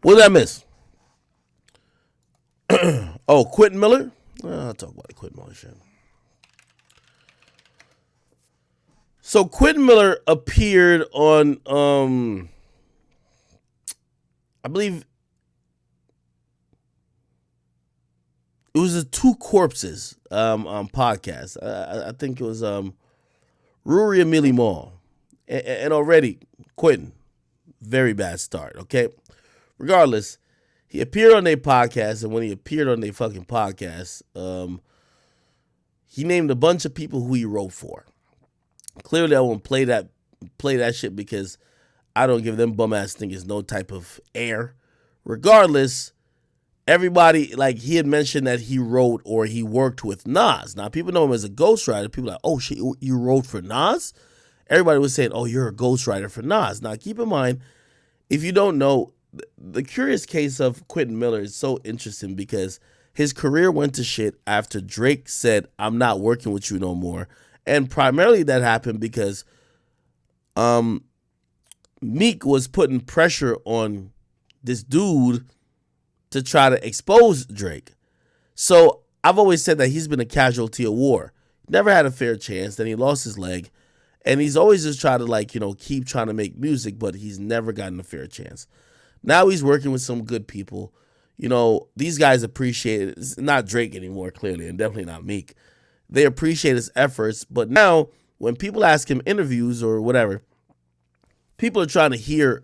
What did I miss? Oh, Quentin Miller. I'll talk about the Quentin Miller shit. So Quentin Miller appeared on, I believe it was a Two Corpses podcast. I think it was Rory and Millie Mall, and already Quentin, very bad start. Okay, regardless, he appeared on their podcast, and when he appeared on their fucking podcast, he named a bunch of people who he wrote for. Clearly, I won't play that shit because I don't give them bum ass niggas no type of air. Regardless, everybody, like, he had mentioned that he wrote or he worked with Nas. Now, people know him as a ghostwriter. People are like, oh shit, you wrote for Nas? Everybody was saying, oh, you're a ghostwriter for Nas. Now, keep in mind, if you don't know, the curious case of Quentin Miller is so interesting because his career went to shit after Drake said, I'm not working with you no more. And primarily that happened because Meek was putting pressure on this dude to try to expose Drake. So I've always said that he's been a casualty of war. Never had a fair chance. Then he lost his leg. And he's always just tried to keep trying to make music, but he's never gotten a fair chance. Now he's working with some good people. These guys appreciate it. It's not Drake anymore, clearly, and definitely not Meek. They appreciate his efforts, but now when people ask him interviews or whatever, people are trying to hear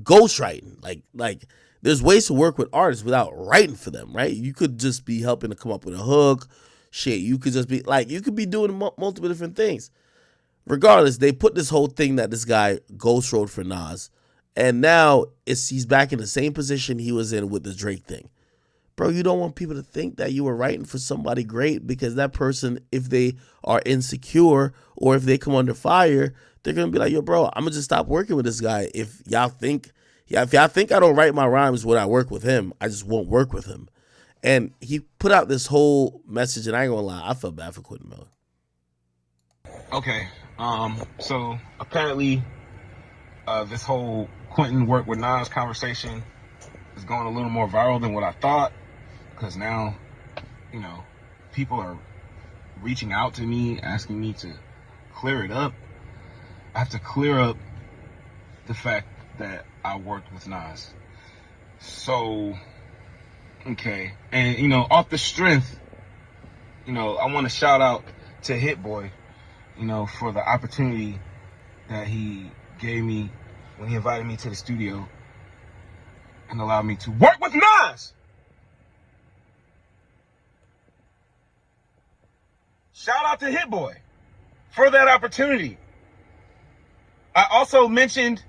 ghostwriting. Like there's ways to work with artists without writing for them, right? You could just be helping to come up with a hook. Shit, you could just be like, you could be doing multiple different things. Regardless, they put this whole thing that this guy ghost wrote for Nas, and now he's back in the same position he was in with the Drake thing. Bro, you don't want people to think that you were writing for somebody great because that person, if they are insecure or if they come under fire, they're gonna be like, yo, bro, I'm gonna just stop working with this guy. If y'all think I don't write my rhymes when I work with him, I just won't work with him. And he put out this whole message, and I ain't gonna lie, I felt bad for Quentin Miller. Okay, so apparently, this whole Quentin work with Nas conversation is going a little more viral than what I thought, because now, people are reaching out to me, asking me to clear it up. I have to clear up the fact that I worked with Nas. So, okay, and off the strength, I want to shout out to Hit Boy, for the opportunity that he gave me when he invited me to the studio and allowed me to work with Nas. Shout out to Hit Boy for that opportunity. I also mentioned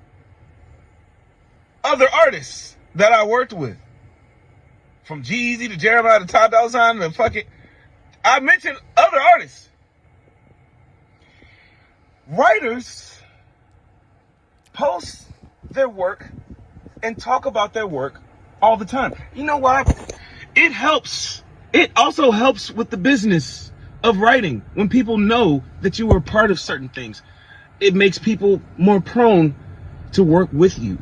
other artists that I worked with, from Jeezy to Jeremiah to Ty Dolla $ign to fucking. I mentioned other artists. Writers post their work and talk about their work all the time. You know why? It helps. It also helps with the business of writing. When people know that you were part of certain things, it makes people more prone to work with you.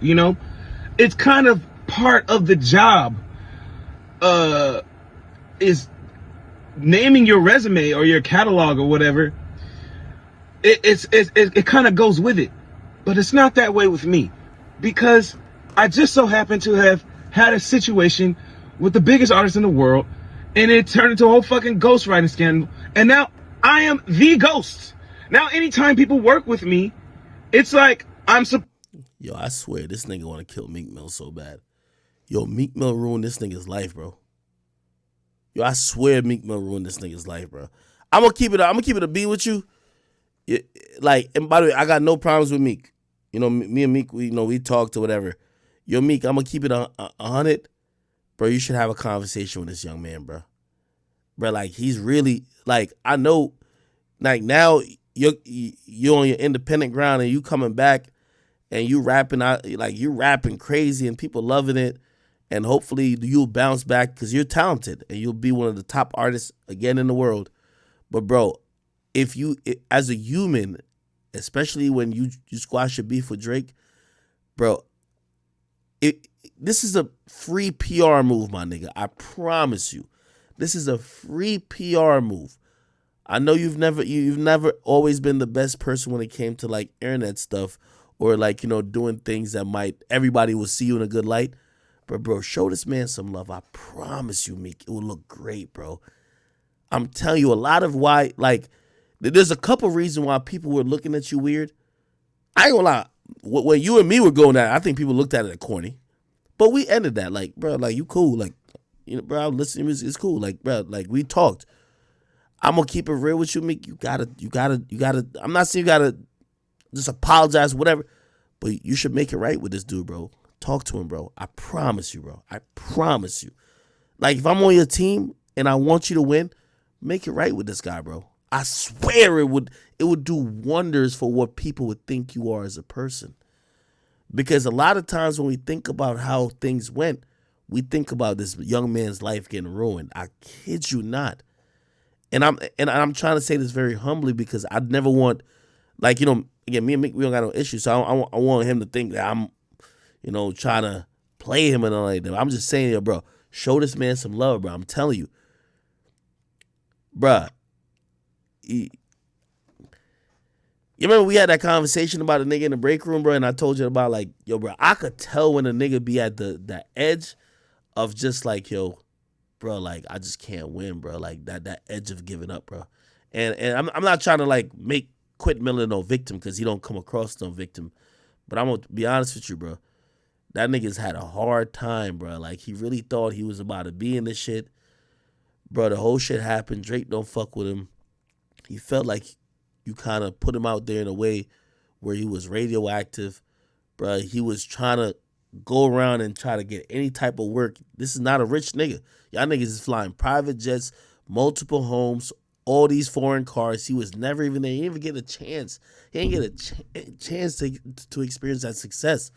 It's kind of part of the job, is naming your resume or your catalog or whatever. It kind of goes with it, but it's not that way with me, because I just so happen to have had a situation with the biggest artist in the world, and it turned into a whole fucking ghostwriting scandal, and now I am the ghost. Now anytime people work with me, it's like Yo, I swear this nigga want to kill Meek Mill so bad. Yo, Meek Mill ruined this nigga's life, bro. Yo, I swear Meek Mill ruined this nigga's life, bro. I'm gonna keep it a B with you. And by the way, I got no problems with Meek. Me and Meek, we talked or whatever. Yo, Meek, I'm gonna keep it 100. Bro, you should have a conversation with this young man, bro. Bro, like, he's really, like, I know, like, now you're on your independent ground and you coming back and you rapping out, like, you rapping crazy and people loving it, and hopefully you'll bounce back because you're talented and you'll be one of the top artists again in the world. But bro, if you, as a human, especially when you squash your beef with Drake, bro, this is a free PR move, my nigga. I promise you. This is a free PR move. I know you've never always been the best person when it came to like internet stuff or like, doing things that might everybody will see you in a good light. But bro, show this man some love. I promise you, Meek, it will look great, bro. I'm telling you, a lot of why, like, there's a couple reasons why people were looking at you weird. I ain't gonna lie. When you and me were going at it, I think people looked at it as corny. But we ended that. Like, bro, like, you cool. Like, bro, I'm listening to music. It's cool. Like, bro, like, we talked. I'm gonna keep it real with you, Meek. You gotta. I'm not saying you gotta just apologize, whatever. But you should make it right with this dude, bro. Talk to him, bro. I promise you, bro. I promise you. Like, if I'm on your team and I want you to win, make it right with this guy, bro. I swear it would do wonders for what people would think you are as a person. Because a lot of times when we think about how things went, we think about this young man's life getting ruined. I kid you not. And I'm trying to say this very humbly because I never want, like, again, me and Mick, we don't got no issues. So I want him to think that I'm, trying to play him and all like that. I'm just saying, bro, show this man some love, bro. I'm telling you. Bruh. You remember we had that conversation about a nigga in the break room, bro, and I told you about, like, yo, bro, I could tell when a nigga be at the edge of just like, yo, bro, like, I just can't win, bro. Like, that edge of giving up, bro. And I'm not trying to, like, make Quentin Miller no victim because he don't come across no victim. But I'm going to be honest with you, bro. That nigga's had a hard time, bro. Like, he really thought he was about to be in this shit. Bro, the whole shit happened. Drake don't fuck with him. He felt like you kind of put him out there in a way where he was radioactive. Bro, he was trying to go around and try to get any type of work. This is not a rich nigga. Y'all niggas is flying private jets, multiple homes, all these foreign cars. He was never even there. He didn't even get a chance. He didn't get a chance to experience that success.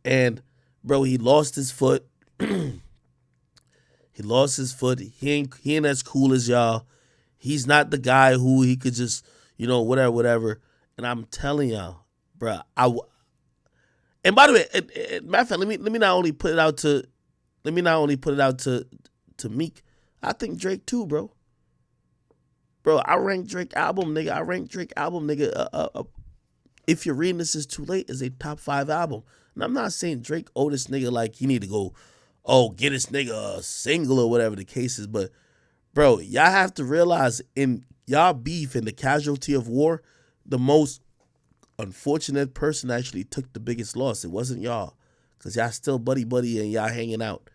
And, bro, he lost his foot. He lost his foot. He ain't as cool as y'all. He's not the guy who he could just, whatever. And I'm telling y'all, bro, and by the way, matter of fact, let me not only put it out to Meek. I think Drake too, bro. Bro, I rank Drake album, nigga. If you're reading this is too late, is a top 5 album. And I'm not saying Drake owe this nigga like he need to go, get this nigga a single or whatever the case is. But, bro, y'all have to realize in y'all beef and the casualty of war, the most unfortunate person actually took the biggest loss. It wasn't y'all. Because y'all still buddy and y'all hanging out.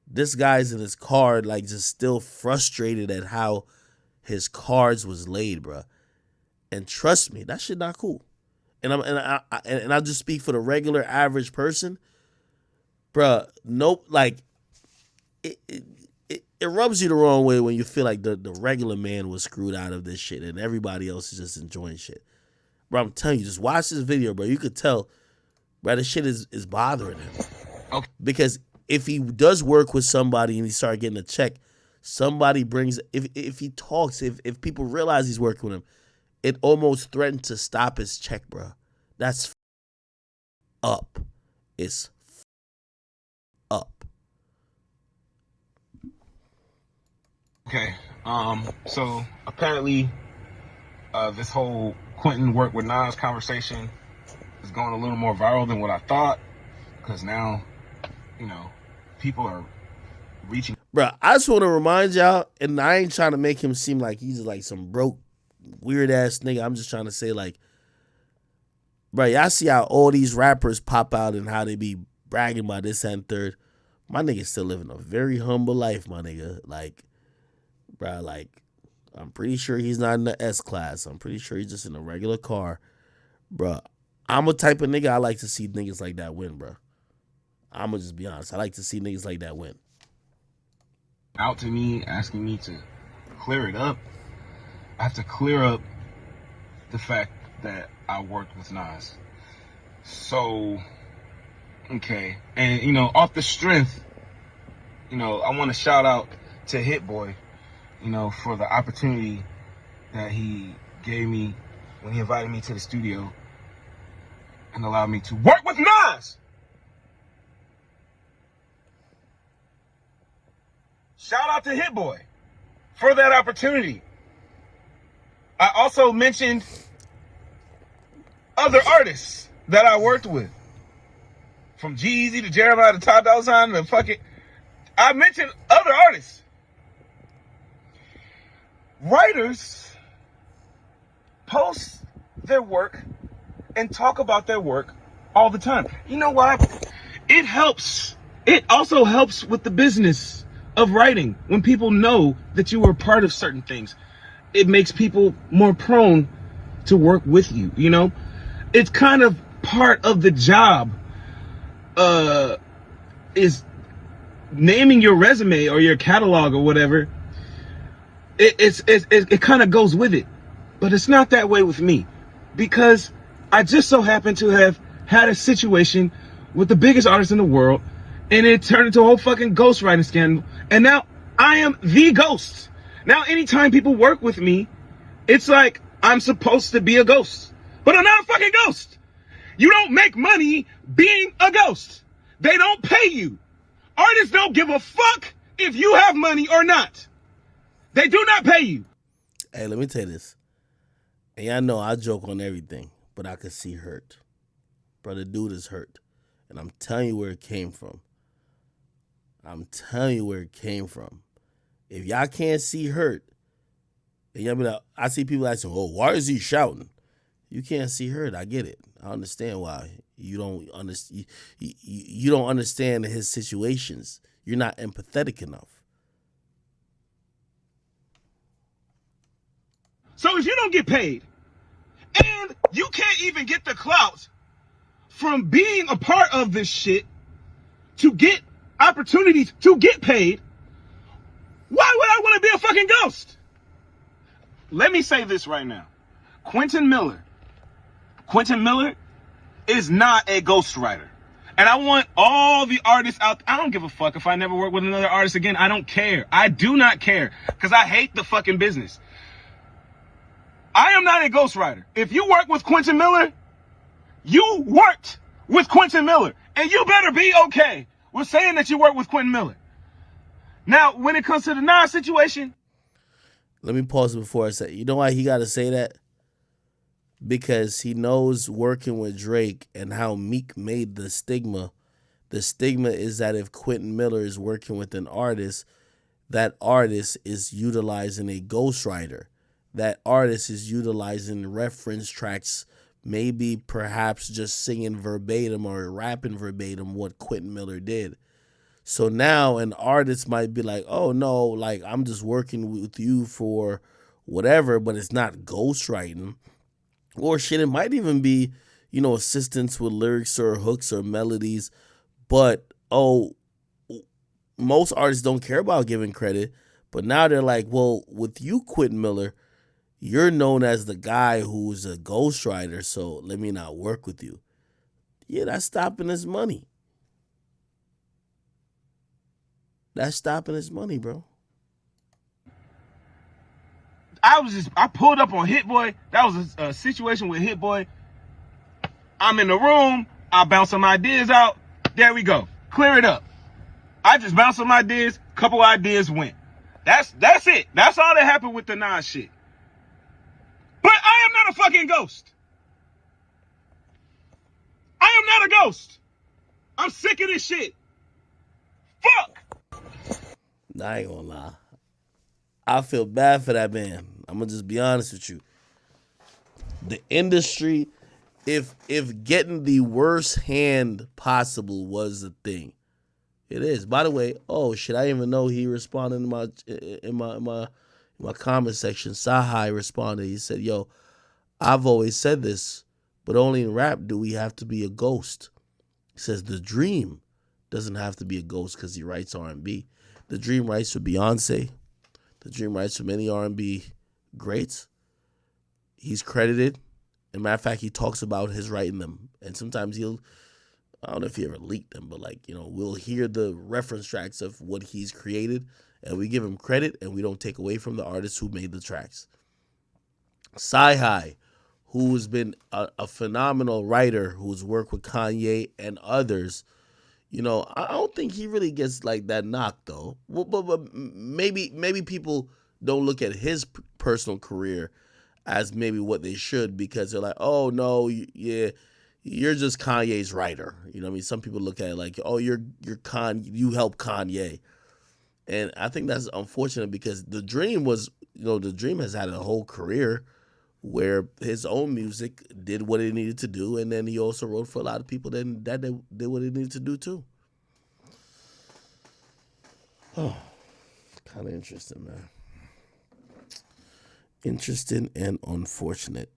This guy's in his card, like, just still frustrated at how his cards was laid, bro. And trust me, that shit not cool. And I just speak for the regular average person, bro. Nope, like it rubs you the wrong way when you feel like the regular man was screwed out of this shit and everybody else is just enjoying shit. Bro, I'm telling you, just watch this video, bro. You could tell, bro, this shit is bothering him. Okay. Because if he does work with somebody and he start getting a check, somebody brings, if he talks, if people realize he's working with him, it almost threatened to stop his check, bro. That's up. It's up. Okay. So apparently, this whole Quentin work with Nas conversation is going a little more viral than what I thought. Because now, people are reaching. Bro, I just want to remind y'all, and I ain't trying to make him seem like he's like some broke, weird ass nigga. I'm just trying to say, like, bro, y'all see how all these rappers pop out and how they be bragging about this and third. My nigga still living a very humble life, my nigga. Like, bro, like, I'm pretty sure he's not in the S class. I'm pretty sure he's just in a regular car. Bro, I'm a type of nigga I like to see niggas like that win, bro. I'm going to just be honest. I like to see niggas like that win. Out to me, asking me to clear it up. I have to clear up the fact that I worked with Nas. So, okay. And, off the strength, I want to shout out to Hit Boy, for the opportunity that he gave me when he invited me to the studio and allowed me to work with Nas. Shout out to Hit Boy for that opportunity. I also mentioned other artists that I worked with. From Jeezy to Jeremiah to Ty Dolla $ign to fucking... I mentioned other artists. Writers post their work and talk about their work all the time. You know why? It helps. It also helps with the business of writing. When people know that you were part of certain things, it makes people more prone to work with you, you know? It's kind of part of the job, is naming your resume or your catalog or whatever. It kind of goes with it. But it's not that way with me, because I just so happen to have had a situation with the biggest artist in the world, and it turned into a whole fucking ghostwriting scandal. And now I am the ghost. Now anytime people work with me, it's like I'm supposed to be a ghost. But I'm not a fucking ghost. You don't make money being a ghost. They don't pay you. Artists don't give a fuck if you have money or not. They do not pay you. Hey, let me tell you this. And y'all know I joke on everything, but I could see hurt. Brother, dude is hurt. And I'm telling you where it came from. I'm telling you where it came from. If y'all can't see hurt, and y'all be like, I see people asking, oh, why is he shouting? You can't see hurt. I get it. I understand why. You don't understand. You don't understand his situations. You're not empathetic enough. So if you don't get paid, and you can't even get the clout from being a part of this shit to get opportunities to get paid, why would I want to be a fucking ghost? Let me say this right now. Quentin Miller is not a ghostwriter. And I want all the artists out. I don't give a fuck if I never work with another artist again. I don't care. I do not care, because I hate the fucking business. I am not a ghostwriter. If you work with Quentin Miller, you worked with Quentin Miller. And you better be okay with saying that you work with Quentin Miller. Now, when it comes to the Nas situation. Let me pause before I say, you know why he got to say that? Because he knows working with Drake and how Meek made the stigma. The stigma is that if Quentin Miller is working with an artist, that artist is utilizing a ghostwriter. That artist is utilizing reference tracks, maybe perhaps just singing verbatim or rapping verbatim what Quentin Miller did. So now an artist might be like, oh no, like I'm just working with you for whatever, but it's not ghostwriting. Or shit, it might even be, assistance with lyrics or hooks or melodies. But, most artists don't care about giving credit. But now they're like, well, with you, Quentin Miller, you're known as the guy who's a ghostwriter, so let me not work with you. Yeah, that's stopping his money. That's stopping his money, bro. I pulled up on Hit Boy. That was a situation with Hit Boy. I'm in the room. I bounce some ideas out. There we go. Clear it up. I just bounced some ideas. Couple ideas went. That's it. That's all that happened with the Nas shit. But I am not a fucking ghost. I am not a ghost. I'm sick of this shit. Fuck. I ain't gonna lie. I feel bad for that man. I'm gonna just be honest with you. The industry, if getting the worst hand possible was the thing, it is. By the way, oh shit, I didn't even know he responded in my comment section. Sahai responded. He said, "Yo, I've always said this, but only in rap do we have to be a ghost." He says the Dream doesn't have to be a ghost because he writes R&B. The Dream writes for Beyonce. The Dream writes for many R&B greats. He's credited. As a matter of fact, he talks about his writing them. And sometimes I don't know if he ever leaked them, but we'll hear the reference tracks of what he's created, and we give him credit, and we don't take away from the artists who made the tracks. Sci-Hi, who's been a phenomenal writer, who's worked with Kanye and others, You know, I don't think he really gets like that knock though. Well, but maybe people don't look at his personal career as maybe what they should because they're like, oh no, yeah, you're just Kanye's writer. You know what I mean? Some people look at it like, oh, you help Kanye. And I think that's unfortunate because the dream was, the dream has had a whole career where his own music did what it needed to do, and then he also wrote for a lot of people that did what it needed to do too. Oh, kind of interesting, man. Interesting and unfortunate.